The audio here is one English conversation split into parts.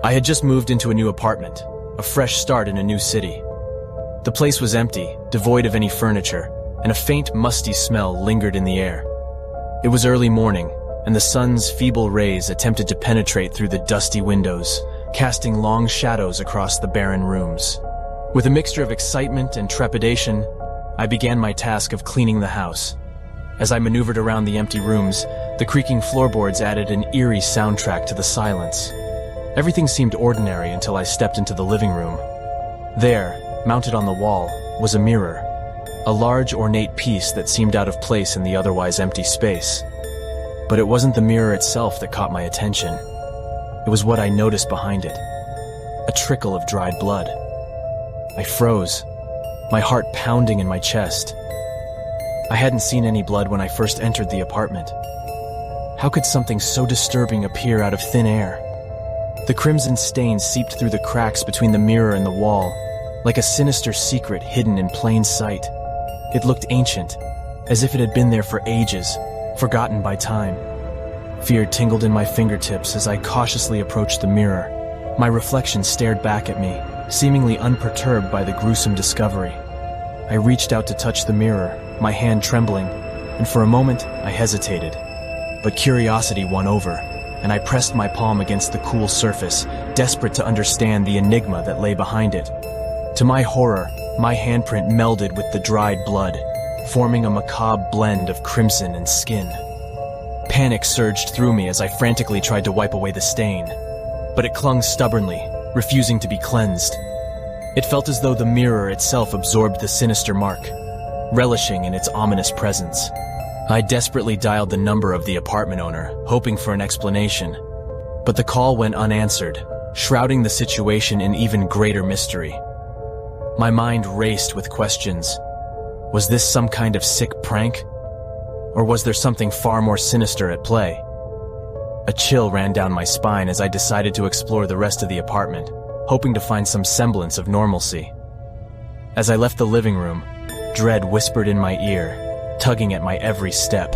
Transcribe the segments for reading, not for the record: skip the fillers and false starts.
I had just moved into a new apartment, a fresh start in a new city. The place was empty, devoid of any furniture, and a faint, musty smell lingered in the air. It was early morning, and the sun's feeble rays attempted to penetrate through the dusty windows, casting long shadows across the barren rooms. With a mixture of excitement and trepidation, I began my task of cleaning the house. As I maneuvered around the empty rooms, the creaking floorboards added an eerie soundtrack to the silence. Everything seemed ordinary until I stepped into the living room. There, mounted on the wall, was a mirror, a large ornate piece that seemed out of place in the otherwise empty space. But it wasn't the mirror itself that caught my attention. It was what I noticed behind it, a trickle of dried blood. I froze, my heart pounding in my chest. I hadn't seen any blood when I first entered the apartment. How could something so disturbing appear out of thin air? The crimson stain seeped through the cracks between the mirror and the wall, like a sinister secret hidden in plain sight. It looked ancient, as if it had been there for ages, forgotten by time. Fear tingled in my fingertips as I cautiously approached the mirror. My reflection stared back at me, seemingly unperturbed by the gruesome discovery. I reached out to touch the mirror, my hand trembling, and for a moment I hesitated. But curiosity won over, and I pressed my palm against the cool surface, desperate to understand the enigma that lay behind it. To my horror, my handprint melded with the dried blood, forming a macabre blend of crimson and skin. Panic surged through me as I frantically tried to wipe away the stain, but it clung stubbornly, refusing to be cleansed. It felt as though the mirror itself absorbed the sinister mark, relishing in its ominous presence. I desperately dialed the number of the apartment owner, hoping for an explanation, but the call went unanswered, shrouding the situation in even greater mystery. My mind raced with questions. Was this some kind of sick prank? Or was there something far more sinister at play? A chill ran down my spine as I decided to explore the rest of the apartment, hoping to find some semblance of normalcy. As I left the living room, dread whispered in my ear, tugging at my every step.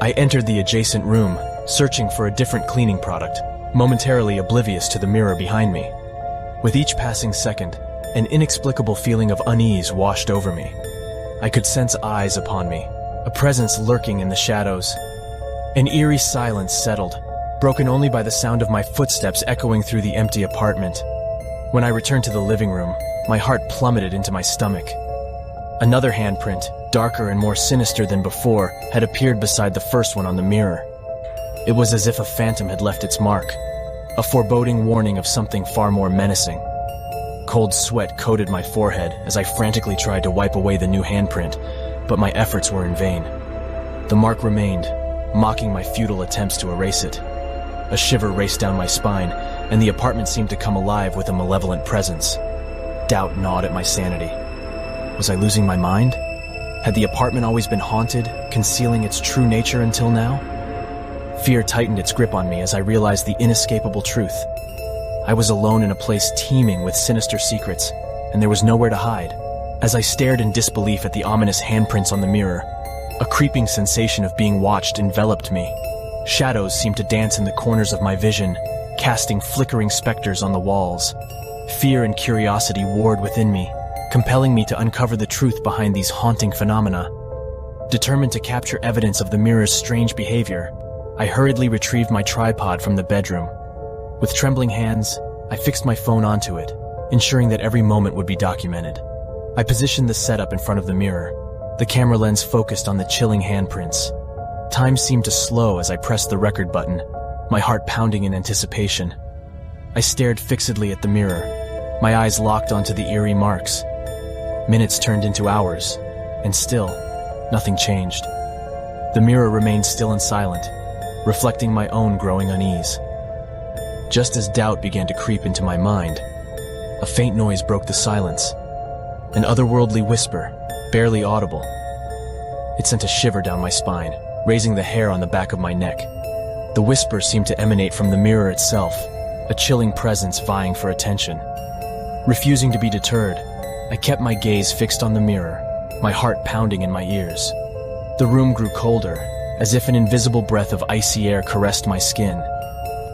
I entered the adjacent room, searching for a different cleaning product, momentarily oblivious to the mirror behind me. With each passing second, an inexplicable feeling of unease washed over me. I could sense eyes upon me, a presence lurking in the shadows. An eerie silence settled, broken only by the sound of my footsteps echoing through the empty apartment. When I returned to the living room, my heart plummeted into my stomach. Another handprint, darker and more sinister than before, had appeared beside the first one on the mirror. It was as if a phantom had left its mark, a foreboding warning of something far more menacing. Cold sweat coated my forehead as I frantically tried to wipe away the new handprint, but my efforts were in vain. The mark remained, mocking my futile attempts to erase it. A shiver raced down my spine, and the apartment seemed to come alive with a malevolent presence. Doubt gnawed at my sanity. Was I losing my mind? Had the apartment always been haunted, concealing its true nature until now? Fear tightened its grip on me as I realized the inescapable truth. I was alone in a place teeming with sinister secrets, and there was nowhere to hide. As I stared in disbelief at the ominous handprints on the mirror, a creeping sensation of being watched enveloped me. Shadows seemed to dance in the corners of my vision, casting flickering specters on the walls. Fear and curiosity warred within me, compelling me to uncover the truth behind these haunting phenomena. Determined to capture evidence of the mirror's strange behavior, I hurriedly retrieved my tripod from the bedroom. With trembling hands, I fixed my phone onto it, ensuring that every moment would be documented. I positioned the setup in front of the mirror, the camera lens focused on the chilling handprints. Time seemed to slow as I pressed the record button, my heart pounding in anticipation. I stared fixedly at the mirror, my eyes locked onto the eerie marks. Minutes turned into hours, and still, nothing changed. The mirror remained still and silent, reflecting my own growing unease. Just as doubt began to creep into my mind, a faint noise broke the silence. An otherworldly whisper, barely audible. It sent a shiver down my spine, raising the hair on the back of my neck. The whisper seemed to emanate from the mirror itself, a chilling presence vying for attention. Refusing to be deterred, I kept my gaze fixed on the mirror, my heart pounding in my ears. The room grew colder, as if an invisible breath of icy air caressed my skin.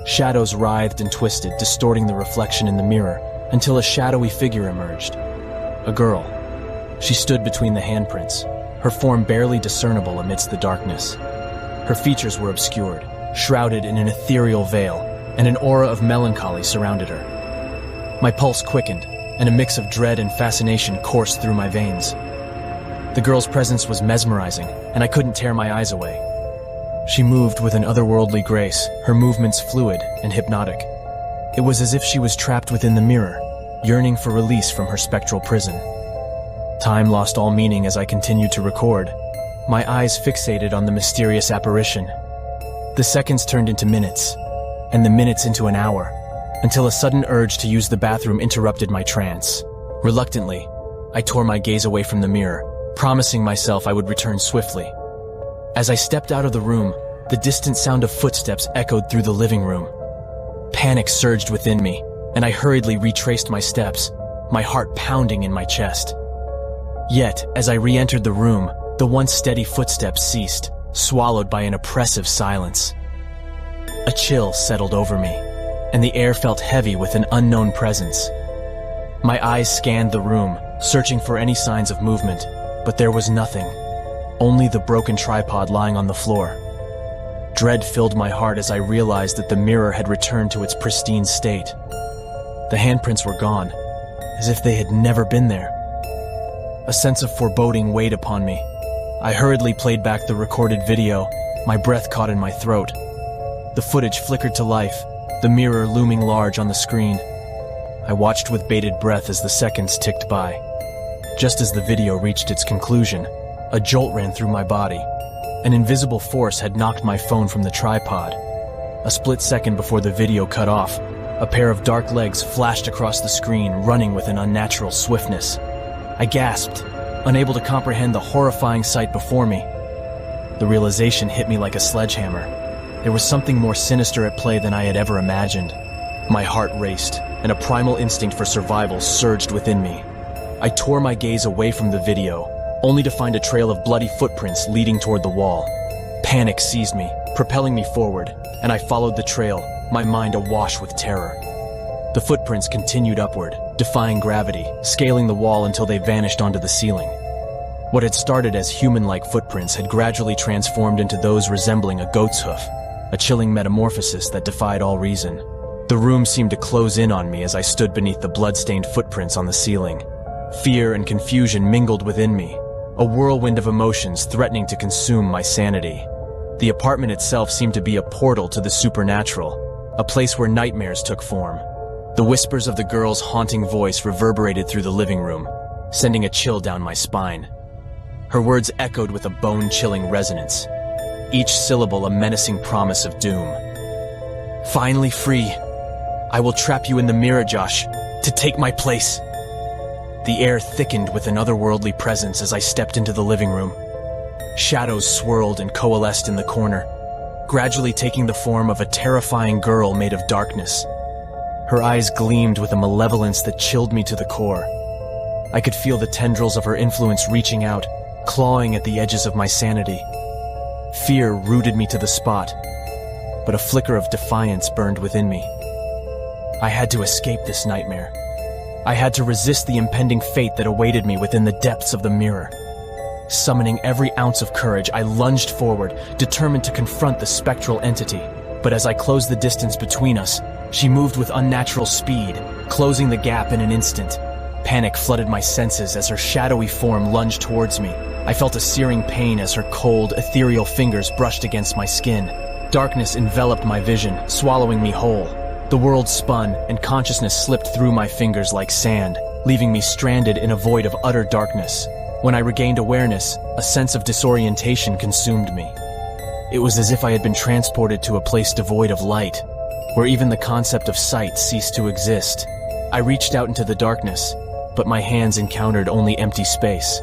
Shadows writhed and twisted, distorting the reflection in the mirror, until a shadowy figure emerged. A girl. She stood between the handprints, her form barely discernible amidst the darkness. Her features were obscured, shrouded in an ethereal veil, and an aura of melancholy surrounded her. My pulse quickened, and a mix of dread and fascination coursed through my veins. The girl's presence was mesmerizing, and I couldn't tear my eyes away. She moved with an otherworldly grace, her movements fluid and hypnotic. It was as if she was trapped within the mirror, yearning for release from her spectral prison. Time lost all meaning as I continued to record, my eyes fixated on the mysterious apparition. The seconds turned into minutes, and the minutes into an hour, until a sudden urge to use the bathroom interrupted my trance. Reluctantly, I tore my gaze away from the mirror, promising myself I would return swiftly. As I stepped out of the room, the distant sound of footsteps echoed through the living room. Panic surged within me, and I hurriedly retraced my steps, my heart pounding in my chest. Yet, as I re-entered the room, the once steady footsteps ceased, swallowed by an oppressive silence. A chill settled over me, and the air felt heavy with an unknown presence. My eyes scanned the room, searching for any signs of movement, but there was nothing. Only the broken tripod lying on the floor. Dread filled my heart as I realized that the mirror had returned to its pristine state. The handprints were gone, as if they had never been there. A sense of foreboding weighed upon me. I hurriedly played back the recorded video, my breath caught in my throat. The footage flickered to life, the mirror looming large on the screen. I watched with bated breath as the seconds ticked by. Just as the video reached its conclusion, a jolt ran through my body. An invisible force had knocked my phone from the tripod. A split second before the video cut off, a pair of dark legs flashed across the screen, running with an unnatural swiftness. I gasped, unable to comprehend the horrifying sight before me. The realization hit me like a sledgehammer. There was something more sinister at play than I had ever imagined. My heart raced, and a primal instinct for survival surged within me. I tore my gaze away from the video, only to find a trail of bloody footprints leading toward the wall. Panic seized me, propelling me forward, and I followed the trail, my mind awash with terror. The footprints continued upward, defying gravity, scaling the wall until they vanished onto the ceiling. What had started as human-like footprints had gradually transformed into those resembling a goat's hoof, a chilling metamorphosis that defied all reason. The room seemed to close in on me as I stood beneath the blood-stained footprints on the ceiling. Fear and confusion mingled within me, a whirlwind of emotions threatening to consume my sanity. The apartment itself seemed to be a portal to the supernatural, a place where nightmares took form. The whispers of the girl's haunting voice reverberated through the living room, sending a chill down my spine. Her words echoed with a bone-chilling resonance, each syllable a menacing promise of doom. Finally free. I will trap you in the mirror, Josh, to take my place. The air thickened with an otherworldly presence as I stepped into the living room. Shadows swirled and coalesced in the corner, gradually taking the form of a terrifying girl made of darkness. Her eyes gleamed with a malevolence that chilled me to the core. I could feel the tendrils of her influence reaching out, clawing at the edges of my sanity. Fear rooted me to the spot, but a flicker of defiance burned within me. I had to escape this nightmare. I had to resist the impending fate that awaited me within the depths of the mirror. Summoning every ounce of courage, I lunged forward, determined to confront the spectral entity. But as I closed the distance between us, she moved with unnatural speed, closing the gap in an instant. Panic flooded my senses as her shadowy form lunged towards me. I felt a searing pain as her cold, ethereal fingers brushed against my skin. Darkness enveloped my vision, swallowing me whole. The world spun, and consciousness slipped through my fingers like sand, leaving me stranded in a void of utter darkness. When I regained awareness, a sense of disorientation consumed me. It was as if I had been transported to a place devoid of light, where even the concept of sight ceased to exist. I reached out into the darkness, but my hands encountered only empty space.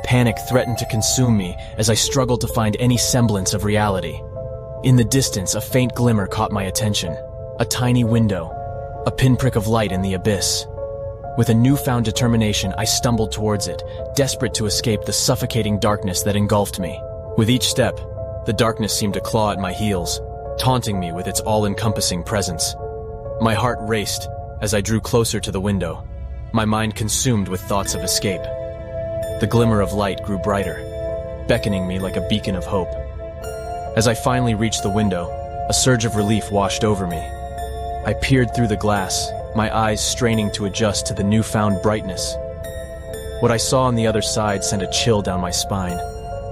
Panic threatened to consume me as I struggled to find any semblance of reality. In the distance, a faint glimmer caught my attention. A tiny window, a pinprick of light in the abyss. With a newfound determination, I stumbled towards it, desperate to escape the suffocating darkness that engulfed me. With each step, the darkness seemed to claw at my heels, taunting me with its all-encompassing presence. My heart raced as I drew closer to the window, my mind consumed with thoughts of escape. The glimmer of light grew brighter, beckoning me like a beacon of hope. As I finally reached the window, a surge of relief washed over me. I peered through the glass, my eyes straining to adjust to the newfound brightness. What I saw on the other side sent a chill down my spine,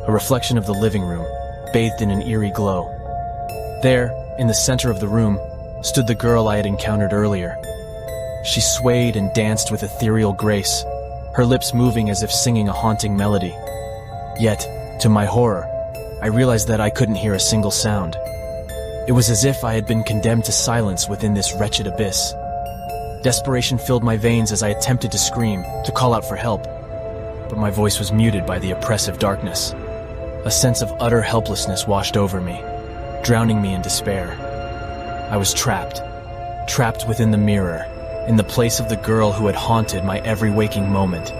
a reflection of the living room, bathed in an eerie glow. There, in the center of the room, stood the girl I had encountered earlier. She swayed and danced with ethereal grace, her lips moving as if singing a haunting melody. Yet, to my horror, I realized that I couldn't hear a single sound. It was as if I had been condemned to silence within this wretched abyss. Desperation filled my veins as I attempted to scream, to call out for help, but my voice was muted by the oppressive darkness. A sense of utter helplessness washed over me, drowning me in despair. I was trapped within the mirror, in the place of the girl who had haunted my every waking moment.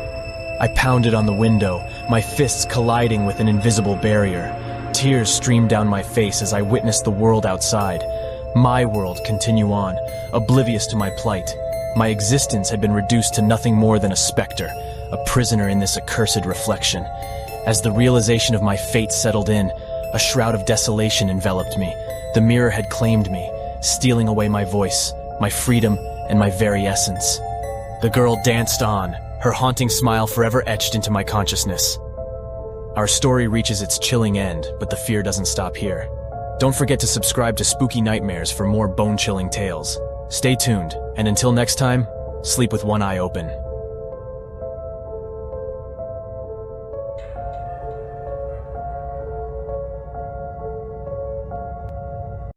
I pounded on the window, my fists colliding with an invisible barrier. Tears streamed down my face as I witnessed the world outside. My world continue on, oblivious to my plight. My existence had been reduced to nothing more than a specter, a prisoner in this accursed reflection. As the realization of my fate settled in, a shroud of desolation enveloped me. The mirror had claimed me, stealing away my voice, my freedom, and my very essence. The girl danced on, her haunting smile forever etched into my consciousness. Our story reaches its chilling end, but the fear doesn't stop here. Don't forget to subscribe to Spooky Nightmares for more bone-chilling tales. Stay tuned, and until next time, sleep with one eye open.